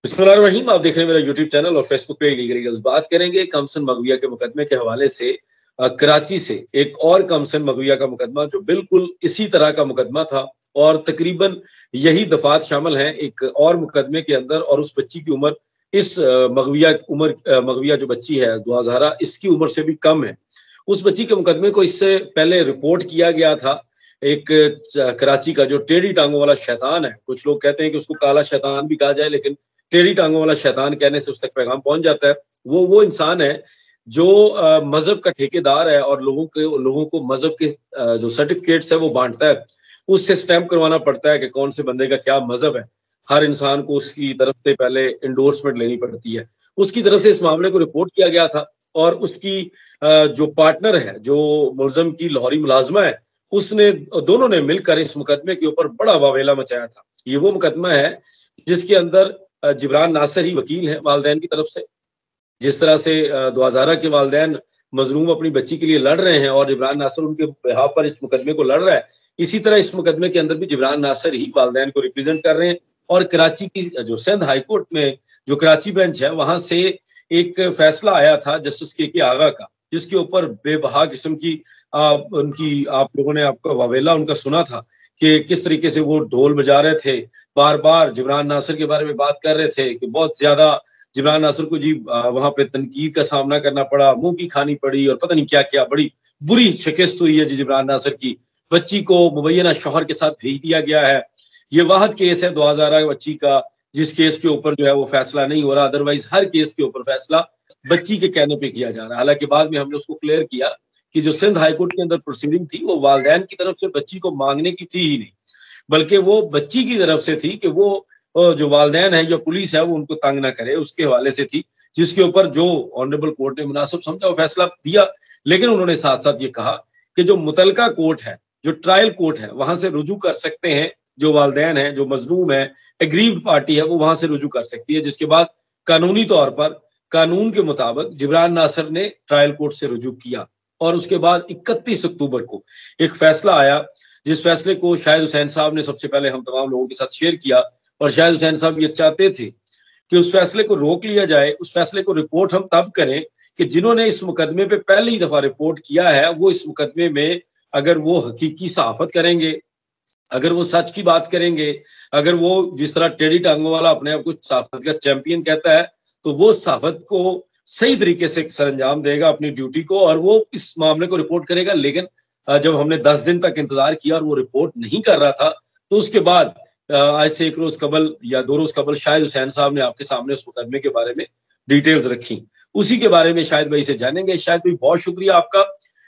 बिस्मिल्लाहिर्रहमानिर्रहीम। आप देख रहे हैं मेरा यूट्यूब चैनल और फेसबुक पे लीगल बात करेंगे कमसन मगविया के मुकदमे के हवाले से। कराची से एक और कमसन मगविया का मुकदमा जो बिल्कुल इसी तरह का मुकदमा था और तकरीबन यही दफात शामिल हैं एक और मुकदमे के अंदर। और उस बच्ची की उम्र इस मगविया जो बच्ची है दुआ ज़हरा, इसकी उम्र से भी कम है। उस बच्ची के मुकदमे को इससे पहले रिपोर्ट किया गया था। एक कराची का जो टेढ़ी टांगों वाला शैतान है, कुछ लोग कहते हैं कि उसको काला शैतान भी कहा जाए, लेकिन टेढ़ी टांगों वाला शैतान कहने से उस तक पैगाम पहुंच जाता है। वो इंसान है जो मजहब का ठेकेदार है और लोगों को मजहब के जो सर्टिफिकेट्स है वो बांटता है। उससे स्टैंप करवाना पड़ता है कि कौन से बंदे का क्या मजहब है। हर इंसान को उसकी तरफ से पहले इंडोर्समेंट लेनी पड़ती है। उसकी तरफ से इस मामले को रिपोर्ट किया गया था और उसकी जो पार्टनर है, जो मुलजम की लाहौरी मुलाजमा है, उसने दोनों ने मिलकर इस मुकदमे के ऊपर बड़ा वावेला मचाया था। ये वो मुकदमा है जिसके अंदर जिब्रान नासिर ही वकील है वालदैन की तरफ से। जिस तरह से दुआ ज़हरा के वालदैन मजलूम अपनी बच्ची के लिए लड़ रहे हैं और जिब्रान नासिर उनके बिहाफ पर इस मुकदमे को लड़ रहा है, इसी तरह इस मुकदमे के अंदर भी जिब्रान नासिर ही वालदैन को रिप्रेजेंट कर रहे हैं। और कराची की जो सिंध हाईकोर्ट में जो कराची बेंच है, वहां से एक फैसला आया था जस्टिस के आगा का, जिसके ऊपर बेबहा किस्म की उनकी आप लोगों ने आपका वावेला उनका सुना था कि किस तरीके से वो ढोल बजा रहे थे, बार बार जिब्रान नासिर के बारे में बात कर रहे थे कि बहुत ज्यादा जिब्रान नासिर को जी वहां पे तनकीद का सामना करना पड़ा, मुंह की खानी पड़ी और पता नहीं क्या क्या, बड़ी बुरी शिकस्त हुई है जी जिब्रान नासिर की। बच्ची को मुबैना शौहर के साथ भेज दिया गया है। ये वाहद केस है 2011 बच्ची का जिस केस के ऊपर जो है वो फैसला नहीं हो रहा। अदरवाइज हर केस के ऊपर फैसला बच्ची के कहने पे किया जा रहा है। हालांकि बाद में हमने उसको क्लियर किया कि जो सिंध हाईकोर्ट के अंदर प्रोसीडिंग थी वो वालदैन की तरफ से बच्ची को मांगने की थी ही नहीं, बल्कि वो बच्ची की तरफ से थी कि वो जो वालदैन है, जो पुलिस है, वो उनको तंग ना करे, उसके हवाले से थी। जिसके ऊपर जो ऑनरेबल कोर्ट ने मुनासिब समझा वो फैसला दिया। लेकिन उन्होंने साथ साथ ये कहा कि जो मुतलका कोर्ट है, जो ट्रायल कोर्ट है, वहां से रुजू कर सकते हैं जो वालदैन है, जो मजलूम है, एग्रीव्ड पार्टी है, वो वहां से रुजू कर सकती है। जिसके बाद कानूनी तौर पर कानून के मुताबिक जिब्रान नासिर ने ट्रायल कोर्ट से रुजू किया और उसके बाद 31 अक्टूबर को एक फैसला आया, जिस फैसले को शाहिद हुसैन साहब ने सबसे पहले हम तमाम लोगों के साथ शेयर किया। और शाहिद हुसैन साहब ये चाहते थे कि उस फैसले को रोक लिया जाए, उस फैसले को रिपोर्ट हम तब करें कि जिन्होंने इस मुकदमे पे पहली दफा रिपोर्ट किया है वो इस मुकदमे में अगर वो हकीकी सहाफत करेंगे, अगर वो सच की बात करेंगे, अगर वो जिस तरह टेढ़ी टांगों वाला अपने आप को सहाफत का चैंपियन कहता है, तो वो सहाफत को सही तरीके से सर अंजाम देगा अपनी ड्यूटी को और वो इस मामले को रिपोर्ट करेगा। लेकिन जब हमने 10 दिन तक इंतजार किया और वो रिपोर्ट नहीं कर रहा था, तो उसके बाद आज से एक रोज कबल या 2 रोज कबल शाहिद हुसैन साहब ने आपके सामने उस मुकदमे के बारे में डिटेल्स रखी। उसी के बारे में शाहिद भाई से जानेंगे। शाहिद भाई, बहुत शुक्रिया आपका।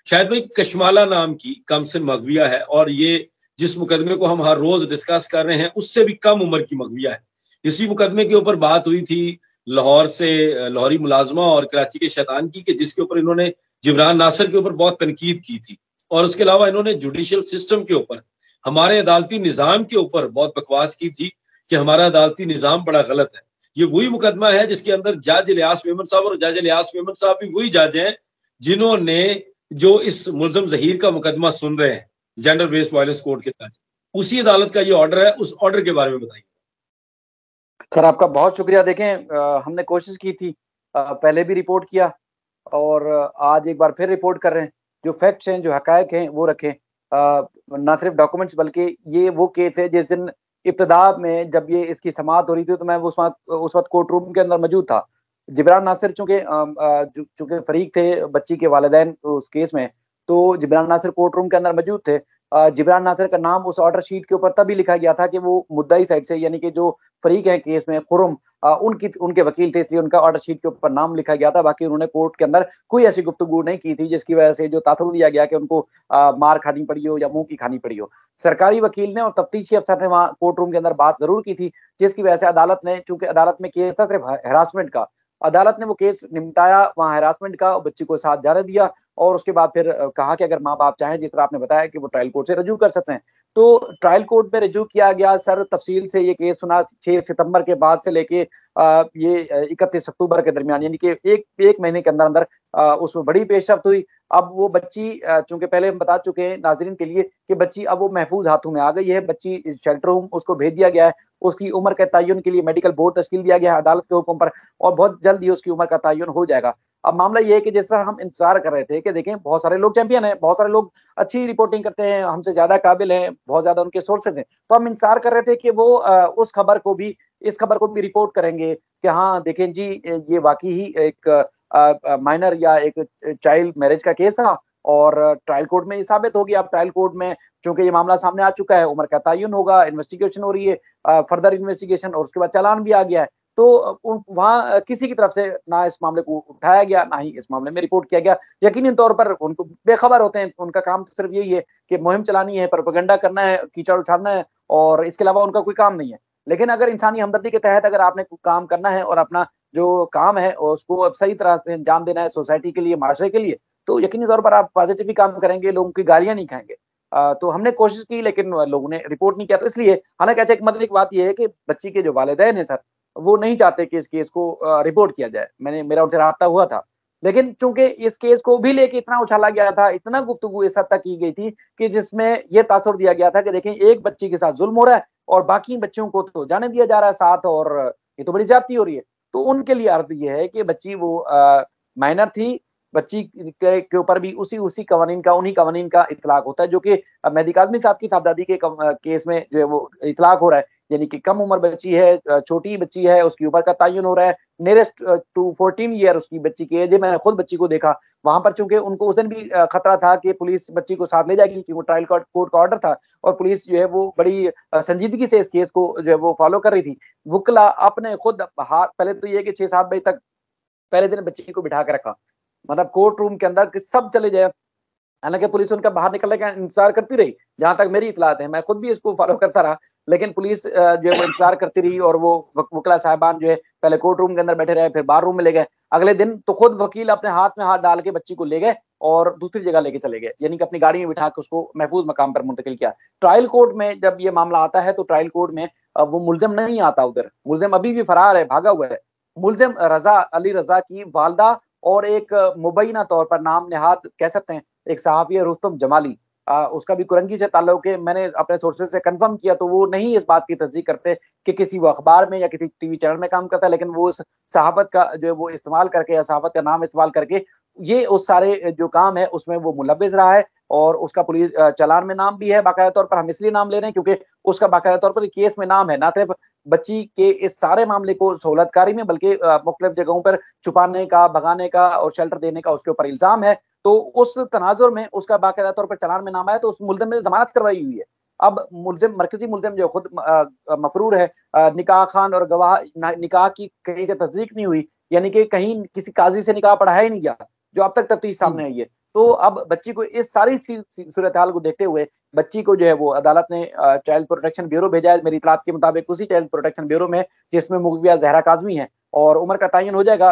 शाहिद भाई, कशमाला नाम की कमसन मगविया है और ये जिस मुकदमे को हम हर रोज डिस्कस कर रहे हैं उससे भी कम उम्र की मगविया है। इसी मुकदमे के ऊपर बात हुई थी लाहौर से लाहौरी मुलाजमा और कराची के शैतान की, कि जिसके ऊपर इन्होंने जिब्रान नासिर के ऊपर बहुत तनकीद की थी और उसके अलावा इन्होंने जुडिशियल सिस्टम के ऊपर, हमारे अदालती निज़ाम के ऊपर बहुत बकवास की थी कि हमारा अदालती निज़ाम बड़ा गलत है। ये वही मुकदमा है जिसके अंदर जज इलियास मेमन साहब, और जज इलियास मेमन साहब भी वही जज हैं जिन्होंने जो इस मुलजम जहीर का मुकदमा सुन रहे हैं जेंडर बेस्ड वायलेंस कोड के तहत, उसी अदालत का ये ऑर्डर है। उस ऑर्डर के बारे में बताइए सर। आपका बहुत शुक्रिया। देखें, हमने कोशिश की थी, पहले भी रिपोर्ट किया और आज एक बार फिर रिपोर्ट कर रहे हैं। जो फैक्ट्स हैं, जो हकायक हैं, वो रखें, ना सिर्फ डॉक्यूमेंट्स बल्कि ये वो केस है जिस दिन इब्तदा में जब ये इसकी समाअत हो रही थी तो मैं उस वक्त कोर्ट रूम के अंदर मौजूद था। जिब्रान नासिर चूंकि फरीक थे बच्ची के वालिदैन उस केस में, तो जिब्रान नासिर कोर्ट रूम के अंदर मौजूद थे। जिब्रान नासिर का नाम उस ऑर्डर शीट के ऊपर तभी लिखा गया था कि वो मुद्दाई साइड से, यानी कि जो फरीक है केस में, खुर्रम, उनके वकील थे, इसलिए उनका ऑर्डर शीट के ऊपर नाम लिखा गया था। बाकी उन्होंने कोर्ट के अंदर कोई ऐसी गुफ्तगू नहीं की थी जिसकी वजह से जो तासुर दिया गया कि उनको मार खानी पड़ी हो या मुंह की खानी पड़ी हो। सरकारी वकील ने और तफ्तीशी अफसर ने वहाँ कोर्ट रूम के अंदर बात जरूर की थी, जिसकी वजह से अदालत ने, चूंकि अदालत में केस था सिर्फ हरासमेंट का, अदालत ने वो केस निपटाया वहाँ हरासमेंट का, बच्ची को साथ जाने दिया और उसके बाद फिर कहा कि अगर माँ बाप चाहें, जिस तरह आपने बताया, कि वो ट्रायल कोर्ट से रजू कर सकते हैं। तो ट्रायल कोर्ट में रजू किया गया। सर, तफसील से ये केस सुना 6 सितंबर के बाद से लेके ये 31 अक्टूबर के दरमियान, यानी कि एक महीने के अंदर अंदर उसमें बड़ी पेशरफ्त हुई। अब वो बच्ची चूंकि पहले हम बता चुके हैं नाजरीन के लिए कि बच्ची अब वो महफूज हाथों में आ गई है। बच्ची शेल्टर होम उसको भेज दिया गया है। उसकी उम्र के तयन के लिए मेडिकल बोर्ड तश्कील दिया गया है अदालत के हुक्म पर, और बहुत जल्द ही उसकी उम्र का तयन हो जाएगा। अब मामला ये है कि जिस तरह हम इंतजार कर रहे थे कि देखें बहुत सारे लोग चैंपियन हैं, बहुत सारे लोग अच्छी रिपोर्टिंग करते हैं, हमसे ज्यादा काबिल हैं, बहुत ज्यादा उनके सोर्सेज हैं, तो हम इंतजार कर रहे थे कि वो उस खबर को भी, इस खबर को भी रिपोर्ट करेंगे कि हाँ देखें जी ये वाकई ही एक माइनर या एक चाइल्ड मैरिज का केस था और ट्रायल कोर्ट में ये साबित होगी। अब ट्रायल कोर्ट में चूंकि ये मामला सामने आ चुका है, उम्र का तयन होगा, इन्वेस्टिगेशन हो रही है, फर्दर इन्वेस्टिगेशन, और उसके बाद चालान भी आ गया है। तो वहां किसी की तरफ से ना इस मामले को उठाया गया, ना ही इस मामले में रिपोर्ट किया गया। यकीनी तौर पर उनको बेखबर होते हैं, उनका काम तो सिर्फ यही है कि मुहिम चलानी है, प्रोपेगेंडा करना है, कीचड़ उछालना है, और इसके अलावा उनका कोई काम नहीं है। लेकिन अगर इंसानी हमदर्दी के तहत अगर आपने काम करना है और अपना जो काम है उसको अब सही तरह से अंजाम देना है सोसाइटी के लिए, माशरे के लिए, तो यकीनी तौर पर आप पॉजिटिव ही काम करेंगे, लोगों की गालियां नहीं खाएंगे। तो हमने कोशिश की लेकिन लोगों ने रिपोर्ट नहीं किया, तो इसलिए हालांकि अच्छा एक मतलब एक बात यह है कि बच्ची के जो वालिदैन है सर, वो नहीं चाहते कि इस केस को रिपोर्ट किया जाए। मेरा उनसे राब्ता हुआ था, लेकिन चूंकि इस केस को भी लेके इतना उछाला गया था, इतना गुफ्तगू इस हद तक की गई थी कि जिसमें यह तासुर दिया गया था कि देखें एक बच्ची के साथ जुल्म हो रहा है और बाकी बच्चों को तो जाने दिया जा रहा है साथ, और ये तो बड़ी ज्यादती हो रही है। तो उनके लिए अर्थ ये है कि बच्ची वो माइनर थी, बच्ची के ऊपर भी उसी कवानीन का, उन्हीं कवानीन का इतलाक होता है जो कि मेहदी काज़मी साहब की साहबजादी के केस में जो है वो इतलाक हो रहा है। यानी कि कम उम्र बच्ची है, छोटी बच्ची है, उसकी उम्र का तयन हो रहा है, नियरेस्ट टू 14 ईयर उसकी बच्ची की एज है। मैंने खुद बच्ची को देखा वहां पर, चूंकि उनको उस दिन भी खतरा था कि पुलिस बच्ची को साथ ले जाएगी क्योंकि ट्रायल कोर्ट का ऑर्डर था, और पुलिस जो है वो बड़ी संजीदगी से इस केस को जो है वो फॉलो कर रही थी। वुकला अपने खुद हाथ, पहले तो ये कि 6-7 बजे तक पहले दिन बच्ची को बिठा के रखा, मतलब कोर्ट रूम के अंदर कि सब चले जाए। हालांकि पुलिस उनका बाहर निकलने का इंतजार करती रही, जहां तक मेरी इतलात है, मैं खुद भी इसको फॉलो करता रहा, लेकिन पुलिस जो है वो इंतजार करती रही, और वो वकीला साहबान जो है पहले कोर्ट रूम के अंदर बैठे रहे, फिर बाहर रूम में ले गए। अगले दिन तो खुद वकील अपने हाथ में हाथ डाल के बच्ची को ले गए और दूसरी जगह लेके चले गए, यानी कि अपनी गाड़ी में बिठा के उसको महफूज मकाम पर मुंतकिल किया। ट्रायल कोर्ट में जब ये मामला आता है तो ट्रायल कोर्ट में वो मुलजिम नहीं आता उधर, मुलजिम अभी भी फरार है, भागा हुआ है। मुलजिम रजा अली रजा की वालदा और एक मुबैना तौर पर नाम नेहाद कह सकते हैं एक सहाफ़ी है रुस्तम जमाली, उसका भी कुरंगी से ताल्लुक है। मैंने अपने सोर्सेज से कंफर्म किया तो वो नहीं इस बात की तस्दीक करते कि किसी वो अखबार में या किसी टीवी चैनल में काम करता है, लेकिन वो उस सहाफत का जो है वो इस्तेमाल करके या सहाफत का नाम इस्तेमाल करके ये उस सारे जो काम है उसमें वो मुलव्विस रहा है, और उसका पुलिस चालान में नाम भी है बाकायदा तौर पर। हम इसलिए नाम ले रहे हैं क्योंकि उसका बाकायदा तौर पर केस में नाम है, ना सिर्फ बच्ची के इस सारे मामले को सहूलतकारी में, बल्कि मुख्तलिफ जगहों पर छुपाने का, भगाने का और शेल्टर देने का उसके ऊपर इल्जाम है। तो उस तनाजुर में उसका बाकायदा तौर पर चालान में नाम आया, तो उस मुलजिम ने जमानत करवाई हुई है। अब मुलजिम, मरकजी मुलजिम जो खुद मफरूर है, निकाह खान और गवाह, निकाह की कहीं से तस्दीक नहीं हुई, यानी कि कहीं किसी काजी से निकाह पढ़ाया ही नहीं गया, जो अब तक तफ्तीश सामने आई है। तो अब बच्ची को इस सारी सूरत हाल को देखते हुए बच्ची को जो है वो अदालत ने चाइल्ड प्रोटेक्शन ब्यूरो भेजा है, मेरी इतलात के मुताबिक उसी चाइल्ड प्रोटेक्शन ब्यूरो में जिसमें मुगविया जहरा काज़मी है, और उम्र का तयन हो जाएगा।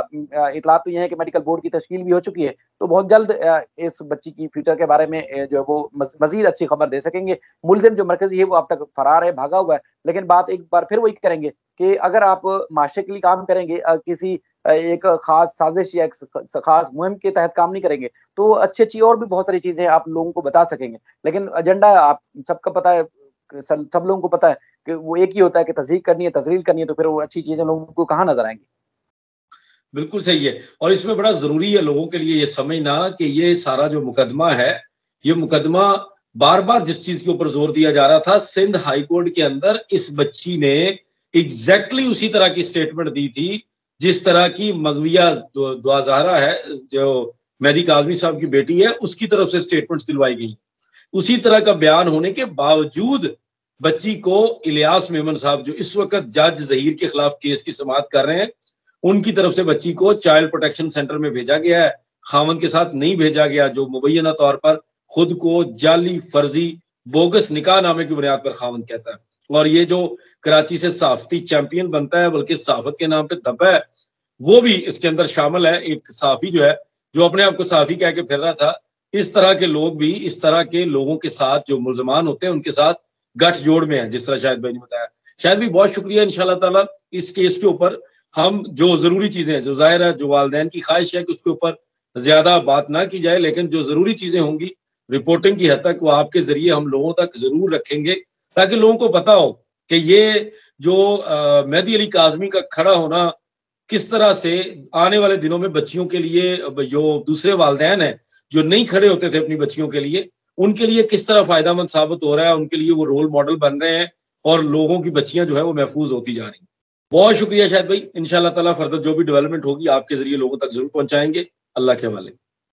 इतलात तो यह है कि मेडिकल बोर्ड की तश्कील भी हो चुकी है, तो बहुत जल्द इस बच्ची की फ्यूचर के बारे में जो है वो मजीद अच्छी खबर दे सकेंगे। मुलजिम जो मरकजी है वो अब तक फरार है, भागा हुआ है, लेकिन बात एक बार फिर वही करेंगे कि अगर आप माशरे के लिए काम करेंगे, किसी एक खास साजिश या एक खास मुहिम के तहत काम नहीं करेंगे, तो अच्छी और भी बहुत सारी चीजें आप लोगों को बता सकेंगे। लेकिन एजेंडा आप सबका पता है, सब लोगों को पता है कि वो एक ही होता है कि तस्दीक करनी है, तजरील करनी है, तो फिर वो अच्छी चीजें लोगों को कहाँ नजर आएंगी। बिल्कुल सही है, और इसमें बड़ा जरूरी है लोगों के लिए ये समझना कि ये सारा जो मुकदमा है, ये मुकदमा बार बार जिस चीज के ऊपर जोर दिया जा रहा था, सिंध हाई कोर्ट के अंदर इस बच्ची ने एग्जैक्टली उसी तरह की स्टेटमेंट दी थी जिस तरह की मगविया दुआजहरा है, जो मेहदी काज़मी साहब की बेटी है, उसकी तरफ से स्टेटमेंट्स दिलवाई गई। उसी तरह का बयान होने के बावजूद बच्ची को इलियास मेमन साहब, जो इस वक्त जज जहीर के खिलाफ केस की समाअत कर रहे हैं, उनकी तरफ से बच्ची को चाइल्ड प्रोटेक्शन सेंटर में भेजा गया है, खामन के साथ नहीं भेजा गया, जो मुबैना तौर पर खुद को जाली, फर्जी, बोगस निकाह नामे की बुनियाद पर खामन कहता है। और ये जो कराची से सहाफती चैंपियन बनता है, बल्कि सहाफत के नाम पे दबा है, वो भी इसके अंदर शामिल है। एक सहाफी जो है, जो अपने आप को सहाफी कह के फिर रहा था, इस तरह के लोग भी इस तरह के लोगों के साथ, जो मुलजमान होते हैं, उनके साथ गठजोड़ में है, जिस तरह शायद भाई ने बताया। शायद भी बहुत शुक्रिया, इंशाल्लाह ताला इस केस के ऊपर हम जो जरूरी चीजें हैं, जो जाहिर है जो वालिदैन की ख्वाहिश है कि उसके ऊपर ज्यादा बात ना की जाए, लेकिन जो जरूरी चीजें होंगी रिपोर्टिंग की हद तक वो आपके जरिए हम लोगों तक जरूर रखेंगे, ताकि लोगों को पता हो कि ये जो मेहदी अली काज़मी का खड़ा होना किस तरह से आने वाले दिनों में बच्चियों के लिए, जो दूसरे वालिदैन हैं जो नहीं खड़े होते थे अपनी बच्चियों के लिए, उनके लिए किस तरह फायदेमंद साबित हो रहा है, उनके लिए वो रोल मॉडल बन रहे हैं और लोगों की बच्चियां जो है वो महफूज होती जा रही हैं। बहुत शुक्रिया शाहिद भाई, इंशाल्लाह ताला फर्दर जो भी डेवलपमेंट होगी आपके जरिए लोगों तक जरूर पहुंचाएंगे। अल्लाह के हवाले।